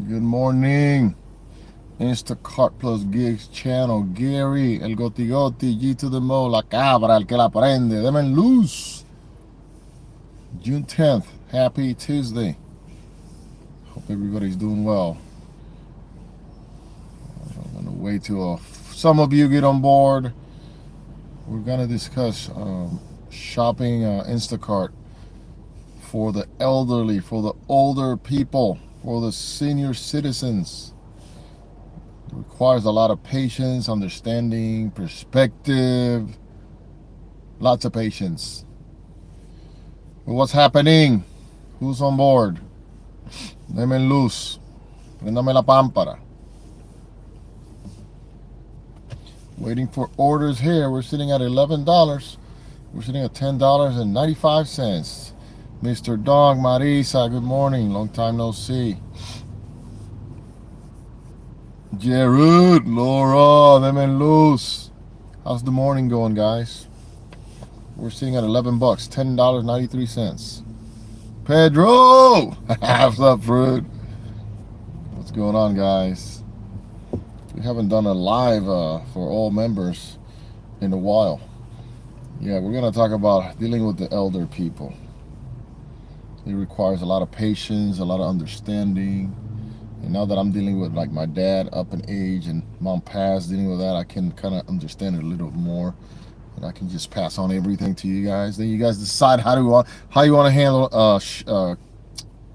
Good morning. Instacart plus gigs channel. Gary, el gotigoti, G to the mo, la cabra, el que la prende. Deme luz. June 10th. Happy Tuesday. Hope everybody's doing well. I'm going to wait till some of you get on board. We're going to discuss shopping Instacart for the elderly, for the older people, for the senior citizens. It requires a lot of patience, understanding, perspective, lots of patience. But what's happening? Who's on board? Deme luz. Prendame la pámpara. Waiting for orders here. We're sitting at $11. We're sitting at $10.95. Mr. Dog, Marisa, good morning. Long time no see. Jared, Laura, deme luz. How's the morning going, guys? We're sitting at $11, $10.93. Pedro, what's up, fruit? What's going on, guys? We haven't done a live for all members in a while. Yeah, we're gonna talk about dealing with the elder people. It requires a lot of patience, a lot of understanding. And now that I'm dealing with like my dad up in age and mom passed, dealing with that, I can kind of understand it a little more, and I can just pass on everything to you guys. Then you guys decide how you want to handle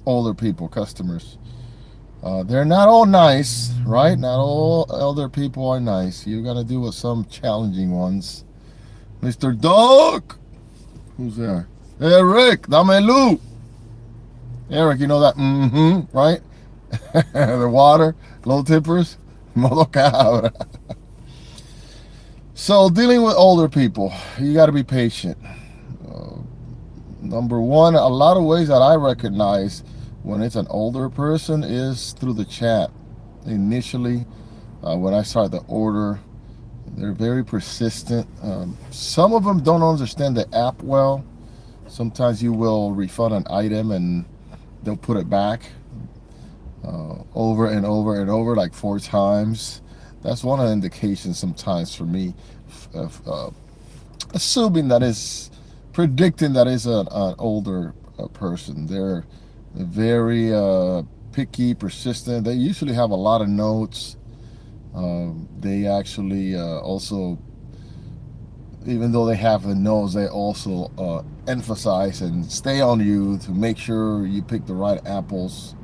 older people, customers. They're not all nice, right? Not all elder people are nice. You're gonna deal with some challenging ones. Mr. Dog, who's there? Eric, dame luz. Eric, you know that, right? The water, low tippers, modo cabra. So dealing with older people, you got to be patient. Number one, a lot of ways that I recognize when it's an older person is through the chat. Initially, when I start the order, they're very persistent. Some of them don't understand the app well. Sometimes you will refund an item and they'll put it back over and over and over, like 4 times. That's one of the indications sometimes for me of assuming that is predicting that is an older person. They're very picky, persistent. They usually have a lot of notes. They actually also, even though they have the notes, they also emphasize and stay on you to make sure you pick the right apples.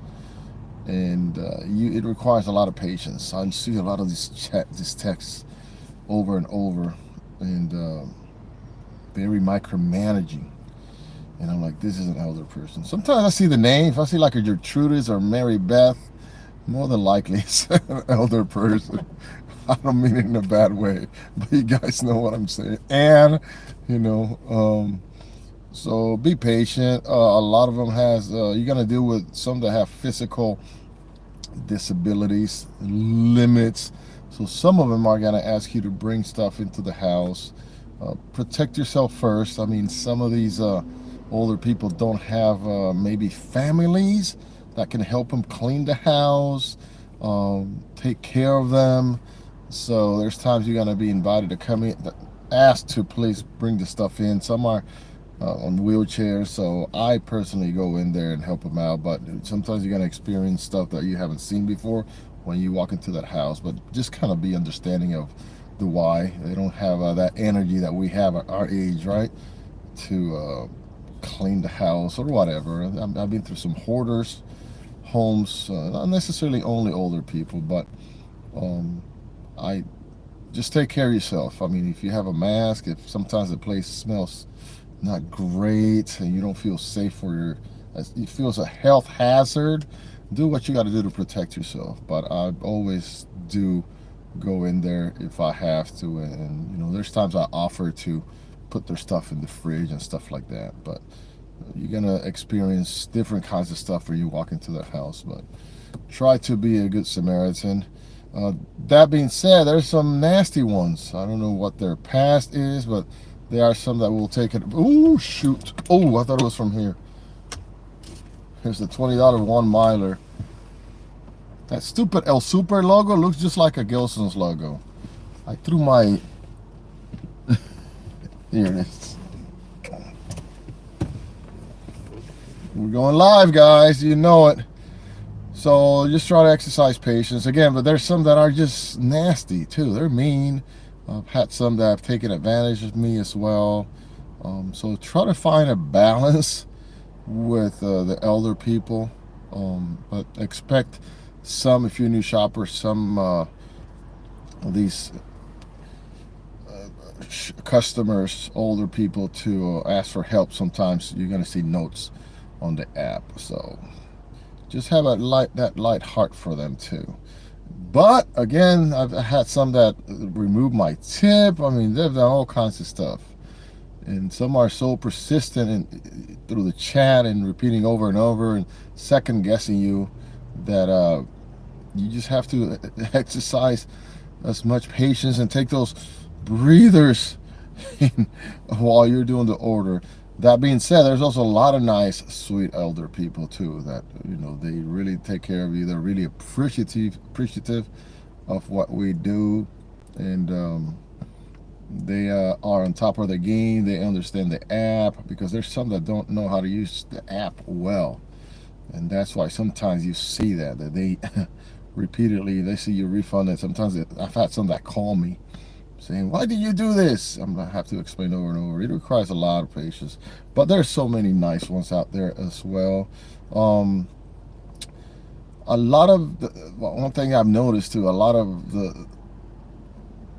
And it requires a lot of patience. I see a lot of this text over and over, and very micromanaging. And I'm like, this is an elder person. Sometimes I see the name. If I see like a Gertrudis or Mary Beth, more than likely it's an elder person. I don't mean it in a bad way, but you guys know what I'm saying. And, so be patient. A lot of them has, you're going to deal with some that have physical disabilities, limits. So some of them are going to ask you to bring stuff into the house. Protect yourself first. I mean, some of these older people don't have maybe families that can help them clean the house, take care of them. So there's times you're going to be invited to come in, asked to please bring the stuff in. Some are on wheelchairs, so I personally go in there and help them out. But sometimes you're going to experience stuff that you haven't seen before when you walk into that house. But just kind of be understanding of the why. They don't have that energy that we have at our age, right? To clean the house or whatever. I've been through some hoarders homes, not necessarily only older people, but I just take care of yourself. I mean, if you have a mask, if sometimes the place smells not great and you don't feel safe for you feel it's a health hazard, do what you got to do to protect yourself. But I always do go in there if I have to, and there's times I offer to put their stuff in the fridge and stuff like that. But you're gonna experience different kinds of stuff when you walk into that house. But try to be a good Samaritan. That being said, there's some nasty ones. I don't know what their past is, but there are some that will take it. Oh, shoot. Oh, I thought it was from here. Here's the $20 1 miler. That stupid El Super logo looks just like a Gelson's logo. I threw my... Here it is. We're going live, guys. You know it. So just try to exercise patience. Again, but there's some that are just nasty, too. They're mean. I've had some that have taken advantage of me as well. So try to find a balance with the elder people. But expect some, if you're a new shopper, some of these customers, older people, to ask for help. Sometimes you're going to see notes on the app. So just have that light heart for them too. But again, I've had some that remove my tip. I mean, they've done all kinds of stuff. And some are so persistent through the chat and repeating over and over and second guessing you that you just have to exercise as much patience and take those breathers while you're doing the order. That being said, there's also a lot of nice, sweet elder people too that, you know, they really take care of you. They're really appreciative of what we do, and they are on top of the game. They understand the app, because there's some that don't know how to use the app well, and that's why sometimes you see that they repeatedly, they see you refund it. Sometimes I've had some that call me saying, why did you do this? I'm gonna have to explain over and over. It requires a lot of patience, but there's so many nice ones out there as well. A lot of one thing I've noticed too, a lot of the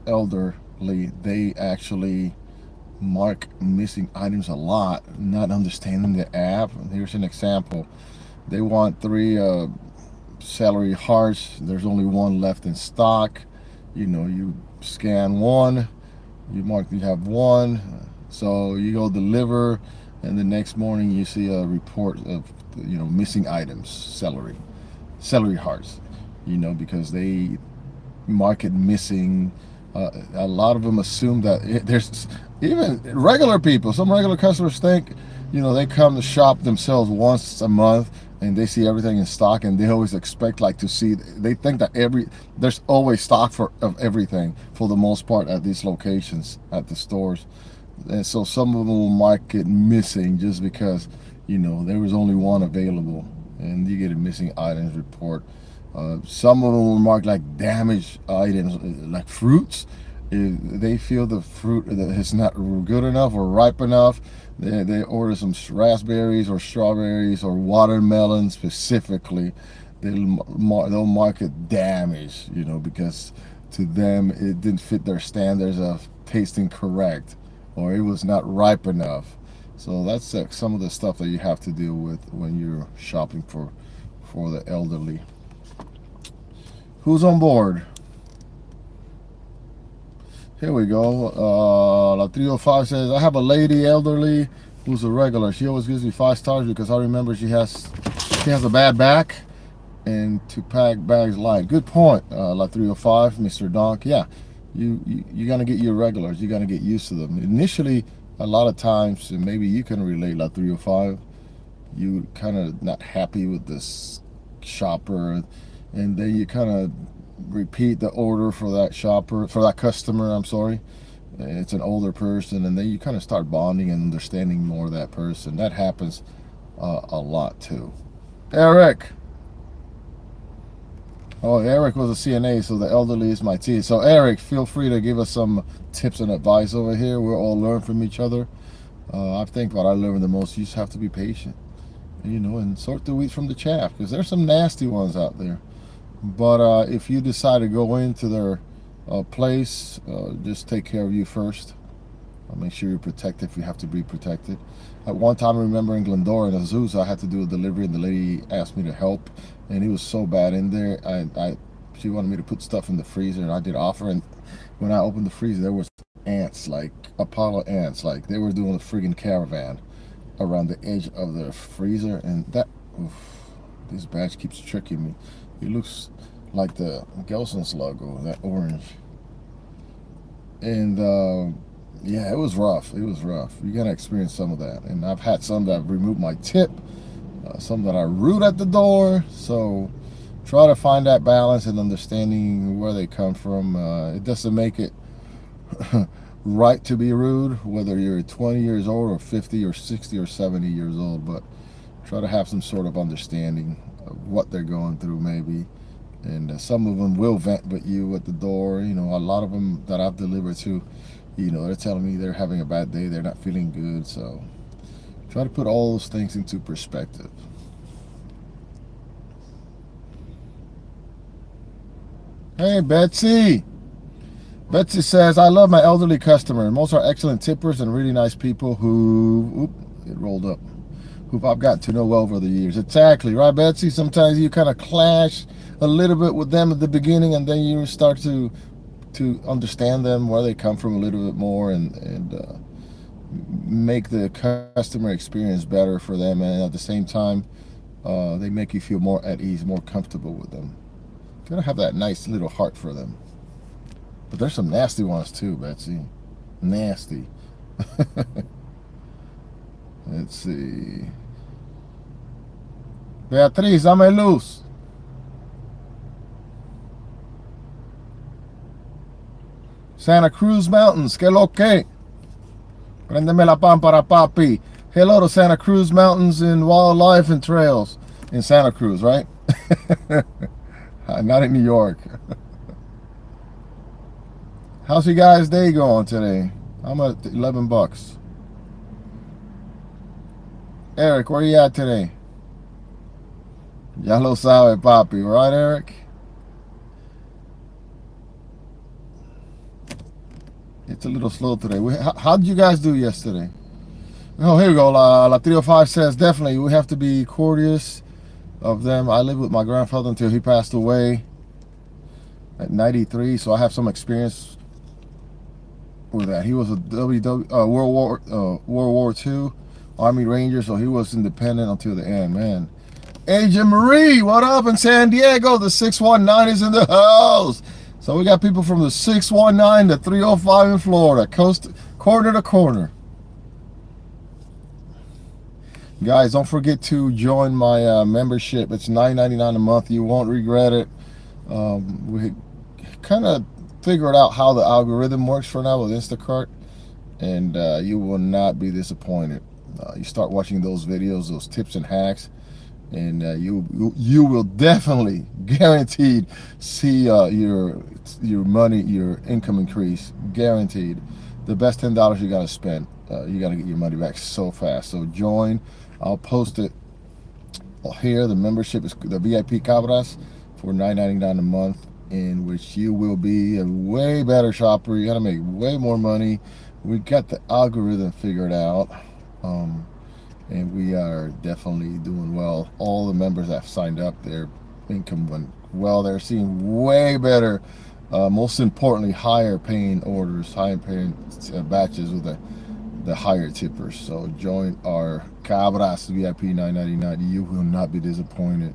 elderly, they actually mark missing items a lot, not understanding the app. And here's an example. They want 3 celery hearts. There's only 1 left in stock. You know, you scan 1, you mark you have 1, so you go deliver, and the next morning you see a report of, you know, missing items, celery hearts, you know, because they mark it missing. A lot of them assume that there's even regular people, some regular customers think, you know, they come to shop themselves once a month and they see everything in stock, and they always expect like to see, they think that there's always stock of everything for the most part at these locations, at the stores. And so some of them will mark it missing just because, you know, there was only 1 available, and you get a missing items report. Some of them will mark like damaged items, like fruits. If they feel the fruit that is not good enough or ripe enough, they order some raspberries or strawberries or watermelon specifically. They'll mark it damaged, you know, because to them it didn't fit their standards of tasting correct, or it was not ripe enough. So that's some of the stuff that you have to deal with when you're shopping for the elderly. Who's on board? Here we go. La 305 says, I have a lady elderly who's a regular. She always gives me 5 stars because I remember she has a bad back and to pack bags light. Good point, La 305, Mr. Donk. Yeah, you're gonna get your regulars. You're gonna get used to them. Initially, a lot of times, and maybe you can relate, La 305, you kind of not happy with this shopper, and then you kind of repeat the order for that customer, I'm sorry. It's an older person, and then you kind of start bonding and understanding more of that person. That happens a lot too. Eric. Oh, Eric was a CNA, so the elderly is my T. So Eric, feel free to give us some tips and advice over here. We'll all learn from each other. I think what I learned the most, you just have to be patient, you know, and sort the wheat from the chaff, because there's some nasty ones out there. But if you decide to go into their place, just take care of you first. Make sure you're protected if you have to be protected. At one time, I remember in Glendora, in Azusa, I had to do a delivery, and the lady asked me to help, and it was so bad in there. She wanted me to put stuff in the freezer, and I did offer, and when I opened the freezer, there was ants, like Apollo ants, like they were doing a friggin' caravan around the edge of the freezer, and that, oof, this badge keeps tricking me. It looks like the Gelson's logo, that orange. And yeah, it was rough. It was rough. You gotta experience some of that. And I've had some that removed my tip, some that are rude at the door. So try to find that balance and understanding where they come from. It doesn't make it right to be rude, whether you're 20 years old or 50 or 60 or 70 years old, but try to have some sort of understanding of what they're going through, maybe. And some of them will vent with you at the door. You know, a lot of them that I've delivered to, you know, they're telling me they're having a bad day, they're not feeling good. So try to put all those things into perspective. Hey, Betsy. Betsy says, I love my elderly customers. Most are excellent tippers and really nice people who, it rolled up, who I've gotten to know well over the years. Exactly, right, Betsy? Sometimes you kind of clash a little bit with them at the beginning, and then you start to understand them, where they come from a little bit more, and make the customer experience better for them. And at the same time, they make you feel more at ease, more comfortable with them. You gotta have that nice little heart for them. But there's some nasty ones too, Betsy. Nasty. Let's see. Beatriz, dame luz. Santa Cruz Mountains, que lo que? Prendeme la pámpara, papi. Hello to Santa Cruz Mountains and Wildlife and Trails in Santa Cruz, right? Not in New York. How's you guys' day going today? I'm at $11. Eric, where you at today? Ya lo sabe, papi. Right, Eric? It's a little slow today. How did you guys do yesterday? Oh, here we go. La 305 says, definitely, we have to be courteous of them. I lived with my grandfather until he passed away at 93, so I have some experience with that. He was a World War II Army Ranger, so he was independent until the end, man. Agent Marie, what up in San Diego? The 619 is in the house. So we got people from the 619 to 305 in Florida, coast, corner to corner. Guys, don't forget to join my membership. It's $9.99 a month. You won't regret it. We kind of figured out how the algorithm works for now with Instacart, and you will not be disappointed. You start watching those videos, those tips and hacks, and you will definitely, guaranteed, see your money, your income increase, guaranteed. The best $10 you got to spend, you got to get your money back so fast. So join. I'll post it here. The membership is the VIP Cabras for $9.99 a month, in which you will be a way better shopper. You got to make way more money. We got the algorithm figured out. And we are definitely doing well. All the members that have signed up, their income went well. They're seeing way better, most importantly, higher paying orders, higher paying batches with the higher tippers. So join our Cabras VIP $9.99. You will not be disappointed.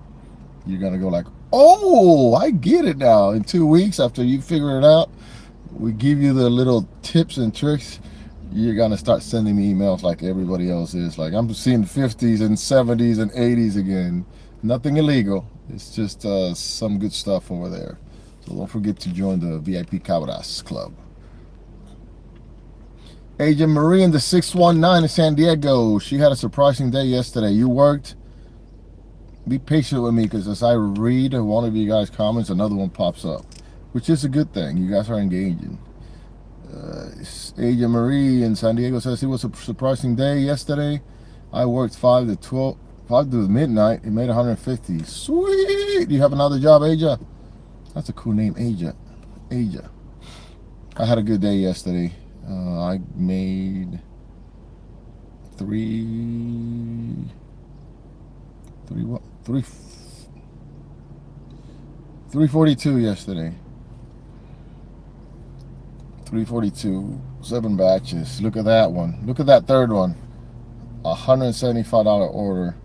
You're gonna go like, oh, I get it now. In 2 weeks after you figure it out, we give you the little tips and tricks. You're gonna start sending me emails like everybody else is. Like, I'm seeing 50s and 70s and 80s again. Nothing illegal. It's just some good stuff over there. So don't forget to join the VIP Cabras Club. Agent Marie in the 619 in San Diego. She had a surprising day yesterday. You worked. Be patient with me, because as I read one of you guys' comments, another one pops up, which is a good thing. You guys are engaging. Agent Marie in San Diego says it was a surprising day yesterday. I worked 5 to midnight. It made 150. Sweet. You have another job, Aja? That's a cool name, Aja. Aja. I had a good day yesterday. I made 342 yesterday. 342, 7 batches. Look at that one. Look at that third one. $175 order.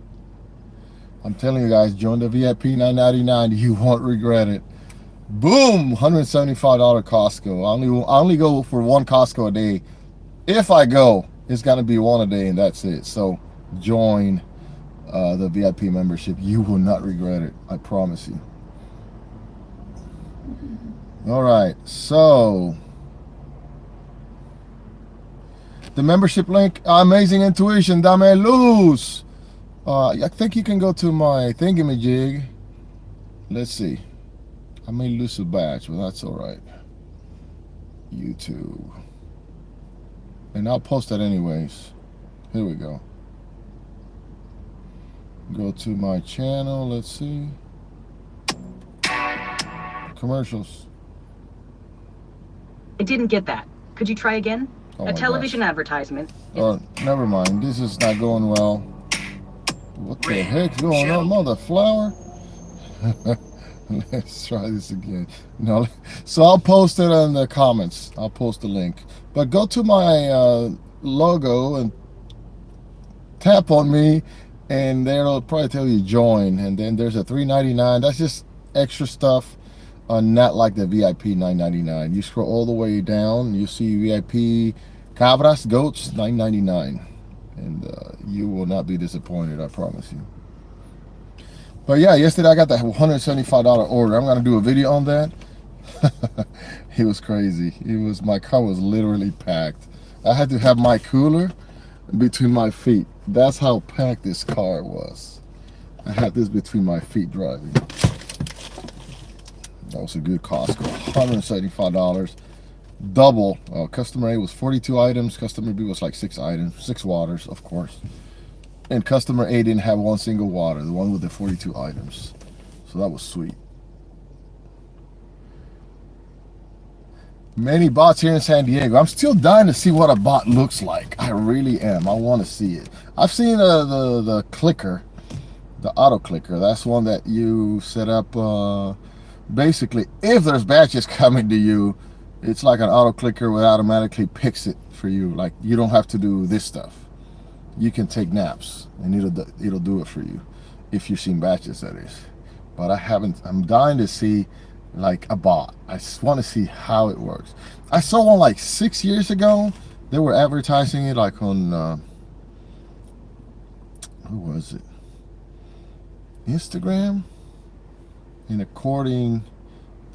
I'm telling you guys, join the VIP $9.99. You won't regret it. Boom! $175 Costco. I only go for one Costco a day. If I go, it's gonna be one a day, and that's it. So join the VIP membership. You will not regret it. I promise you. All right, so the membership link, Amazing Intuition, Dame Luz. I think you can go to my thingamajig. Let's see. I may lose a batch, but that's all right. YouTube. And I'll post that anyways. Here we go. Go to my channel. Let's see. Commercials. I didn't get that. Could you try again? Oh A television advertisement. Oh, never mind. This is not going well. What the heck's going on, mother flower? Let's try this again. No, so I'll post it in the comments. I'll post the link. But go to my logo and tap on me, and there'll probably tell you join. And then there's a $3.99. That's just extra stuff. Not like the VIP $9.99. You scroll all the way down, you see VIP cabras, goats, $9.99, and you will not be disappointed. I promise you. But yeah, yesterday I got that $175 order. I'm gonna do a video on that. It was crazy. My car was literally packed. I had to have my cooler between my feet. That's how packed this car was. I had this between my feet driving. That was a good Costco. $175. Double. Customer A was 42 items. Customer B was like 6 items. 6 waters, of course. And customer A didn't have one single water. The one with the 42 items. So that was sweet. Many bots here in San Diego. I'm still dying to see what a bot looks like. I really am. I want to see it. I've seen the clicker. The auto clicker. That's one that you set up... basically, if there's batches coming to you, it's like an auto clicker that automatically picks it for you. Like, you don't have to do this stuff. You can take naps and it'll do it for you if you've seen batches, that is. But I haven't. I'm dying to see like a bot. I just want to see how it works. I saw one like 6 years ago. They were advertising it like on who was it? Instagram. And according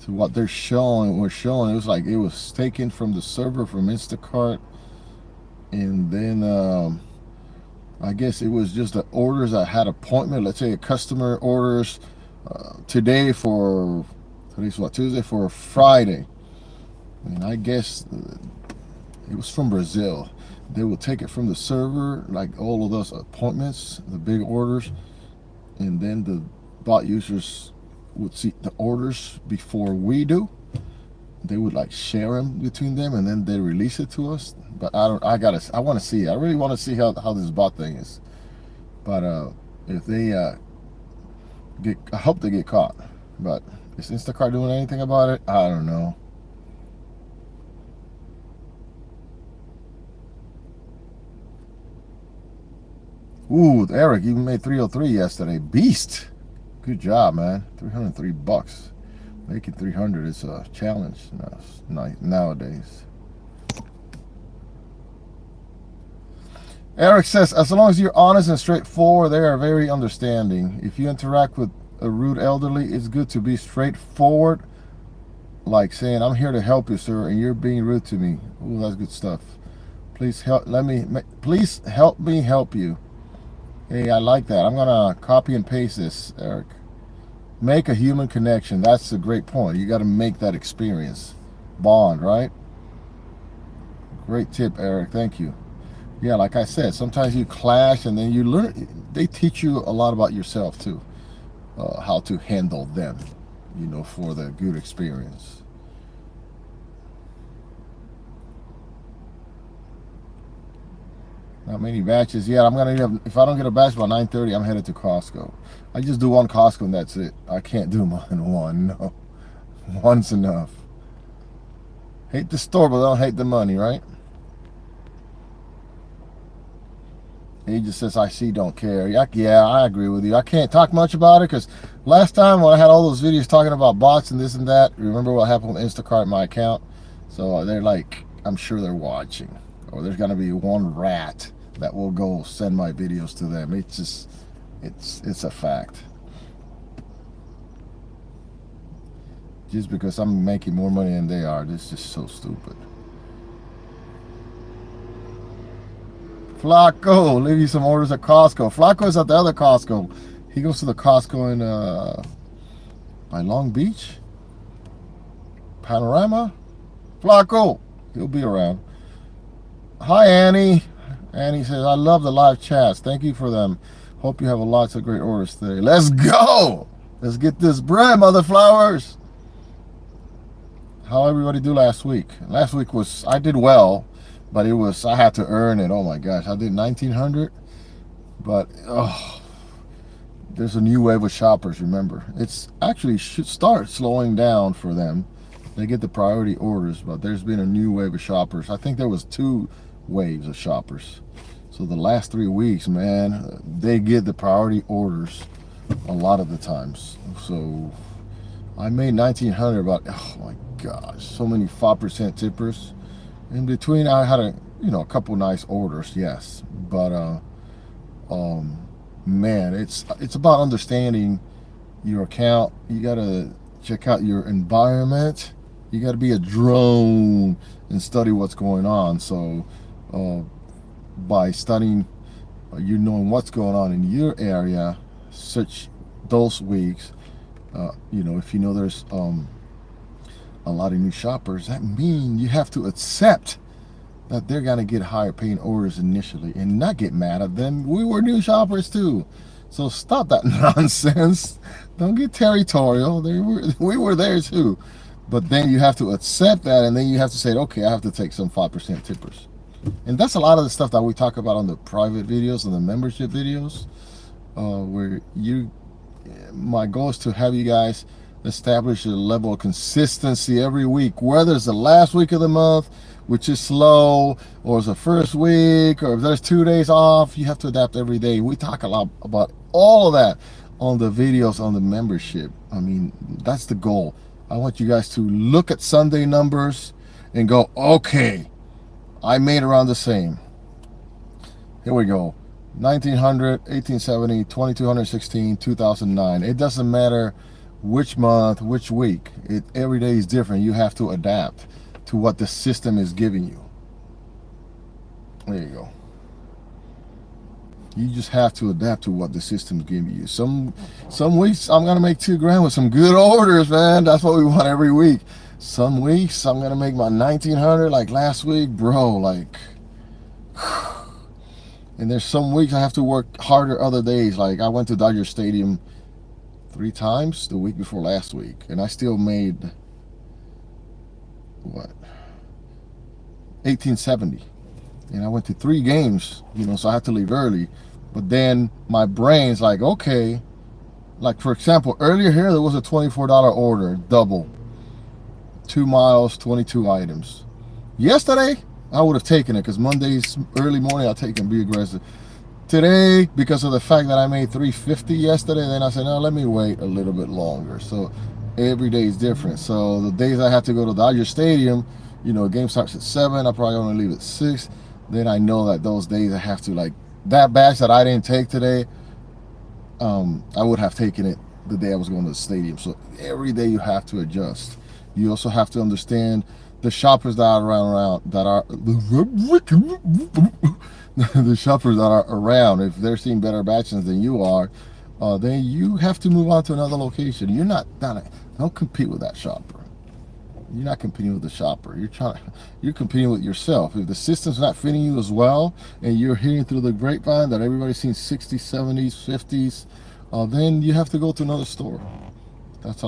to what they're showing, it was like it was taken from the server from Instacart, and then I guess it was just the orders that had appointment. Let's say a customer orders today for today's what, Tuesday, for Friday, and I guess it was from Brazil. They will take it from the server, like all of those appointments, the big orders, and then the bot users would see the orders before we do. They would like share them between them, and then they release it to us. But I want to see it. I really want to see how this bot thing is. But if they I hope they get caught. But is Instacart doing anything about it? I don't know. Ooh, Eric, you made 303 yesterday. Beast. Good job, man. $303. Making 300 is a challenge nowadays. Eric says, as long as you're honest and straightforward, they are very understanding. If you interact with a rude elderly, it's good to be straightforward, like saying, I'm here to help you, sir, and you're being rude to me. Ooh, that's good stuff. Please help me help you. Hey, I like that. I'm gonna copy and paste this, Eric. Make a human connection. That's a great point. You got to make that experience. Bond, right? Great tip, Eric. Thank you. Yeah, like I said, sometimes you clash and then you learn. They teach you a lot about yourself too. How to handle them, for the good experience. Not many batches. Yeah, if I don't get a batch by 9:30, I'm headed to Costco. I just do one Costco and that's it. I can't do more than one. No, one's enough. Hate the store, but I don't hate the money, right? He just says, I see, don't care. Yeah, I agree with you. I can't talk much about it because last time when I had all those videos talking about bots and this and that, remember what happened with Instacart, my account? So they're like, I'm sure they're watching. Or there's going to be one rat that will go send my videos to them. It's just, it's a fact. just because I'm making more money than they are. This is just so stupid. Flacco, leave you some orders at Costco. Flacco is at the other Costco. He goes to the Costco in by Long Beach, Panorama. Flacco, he'll be around. Hi, Annie. Annie says, I love the live chats. Thank you for them. Hope you have lots of great orders today. Let's go. Let's get this bread, mother flowers. How everybody do last week? Last week was, I did well, but I had to earn it. Oh my gosh, I did 1,900, but there's a new wave of shoppers, remember. It's actually should start slowing down for them. They get the priority orders, but there's been a new wave of shoppers. I think there was 2 waves of shoppers. So the last 3 weeks, man, they get the priority orders a lot of the times. So I made 1,900, but oh my gosh, so many 5% tippers. In between, I had a couple nice orders, yes, but man, it's about understanding your account. You gotta check out your environment. You gotta be a drone and study what's going on. So by studying, you knowing what's going on in your area, search those weeks. If you know there's a lot of new shoppers, that means you have to accept that they're gonna get higher paying orders initially and not get mad at them. We were new shoppers too, so stop that nonsense. Don't get territorial. We were there too, but then you have to accept that, and then you have to say, okay, I have to take some 5% tippers. And that's a lot of the stuff that we talk about on the private videos and the membership videos, where my goal is to have you guys establish a level of consistency every week, whether it's the last week of the month, which is slow, or it's the first week, or if there's 2 days off. You have to adapt every day. We talk a lot about all of that on the videos on the membership. I mean, that's the goal. I want you guys to look at Sunday numbers and go, okay, I made around the same. Here we go. 1,900, 1,870, 2,216, 2009. It doesn't matter which month, which week. Every day is different. You have to adapt to what the system is giving you. There you go. You just have to adapt to what the system's giving you. Some weeks I'm gonna make $2,000 with some good orders, man. That's what we want every week. Some weeks I'm gonna make my 1,900 like last week, bro. Like, and there's some weeks I have to work harder other days. Like I went to Dodger Stadium 3 times the week before last week, and I still made what, 1,870, and I went to 3 games, so I had to leave early. But then my brain's like, okay, like for example, earlier here there was a $24 order, double, 2 miles, 22 items. Yesterday I would have taken it, because Mondays early morning I'll take and be aggressive. Today, because of the fact that I made $350 yesterday, then I said, no, let me wait a little bit longer. So every day is different. So the days I have to go to Dodger Stadium, game starts at 7, I probably only leave at 6. Then I know that those days I have to, like that batch that I didn't take today, I would have taken it the day I was going to the stadium. So every day you have to adjust. You also have to understand the shoppers that are around the shoppers that are around. If they're seeing better batches than you are, then you have to move on to another location. Don't compete with that shopper. You're not competing with the shopper. You're competing with yourself. If the system's not fitting you as well, and you're hearing through the grapevine that everybody's seen 60s, 70s, 50s, then you have to go to another store. That's a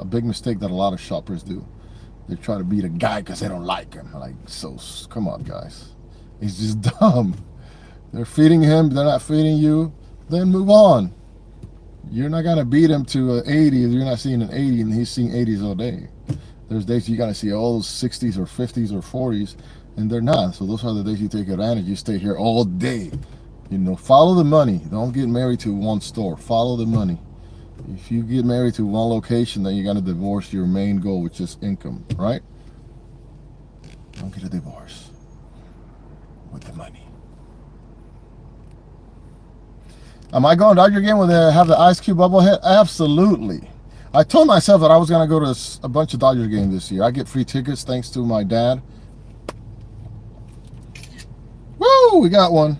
big mistake that a lot of shoppers do. They try to beat a guy because they don't like him. Like, so come on, guys. He's just dumb. They're feeding him, they're not feeding you, then move on. You're not gonna beat him to 80 if you're not seeing an 80 and he's seeing 80s all day. There's days you gotta see all those 60s or 50s or 40s, and they're not. So those are the days you take advantage. You stay here all day. Follow the money. Don't get married to one store. Follow the money. If you get married to one location, then you're gonna divorce your main goal, which is income, right? Don't get a divorce with the money. Am I going Dodger game when they have the Ice Cube bubble hit? Absolutely. I told myself that I was going to go to a bunch of Dodger games this year. I get free tickets thanks to my dad. Woo! We got one.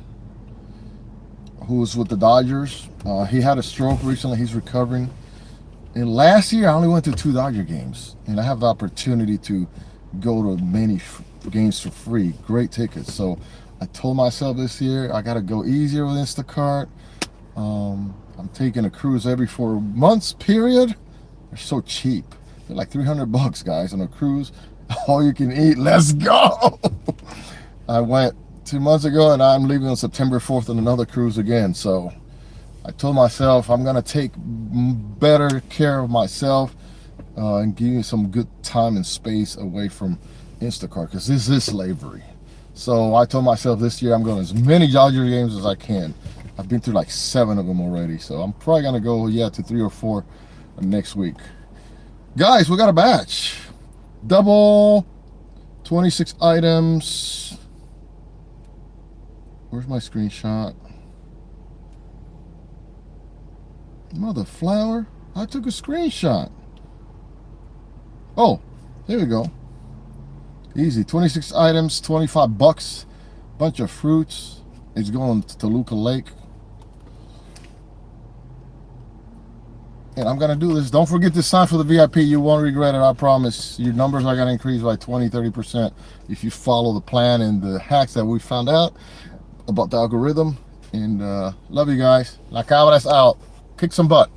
Who's with the Dodgers. He had a stroke recently. He's recovering. And last year, I only went to 2 Dodger games. And I have the opportunity to go to many games for free. Great tickets. So I told myself this year, I got to go easier with Instacart. I'm taking a cruise every 4 months, period. They're so cheap. They're like $300, guys, on a cruise. All you can eat. Let's go. I went 2 months ago, and I'm leaving on September 4th on another cruise again. So I told myself I'm going to take better care of myself and give me some good time and space away from Instacart, because this is slavery. So I told myself this year I'm going to as many Dodger games as I can. I've been through like 7 of them already. So I'm probably going to go, to 3 or 4 next week. Guys, we got a batch. Double, 26 items. Where's my screenshot? Mother flower. I took a screenshot. Oh, here we go. Easy. 26 items, $25. Bunch of fruits. It's going to Toluca Lake. And I'm going to do this. Don't forget to sign for the VIP. You won't regret it, I promise. Your numbers are going to increase by 20-30% if you follow the plan and the hacks that we found out about the algorithm. And love you guys. La Cabra's out. Kick some butt.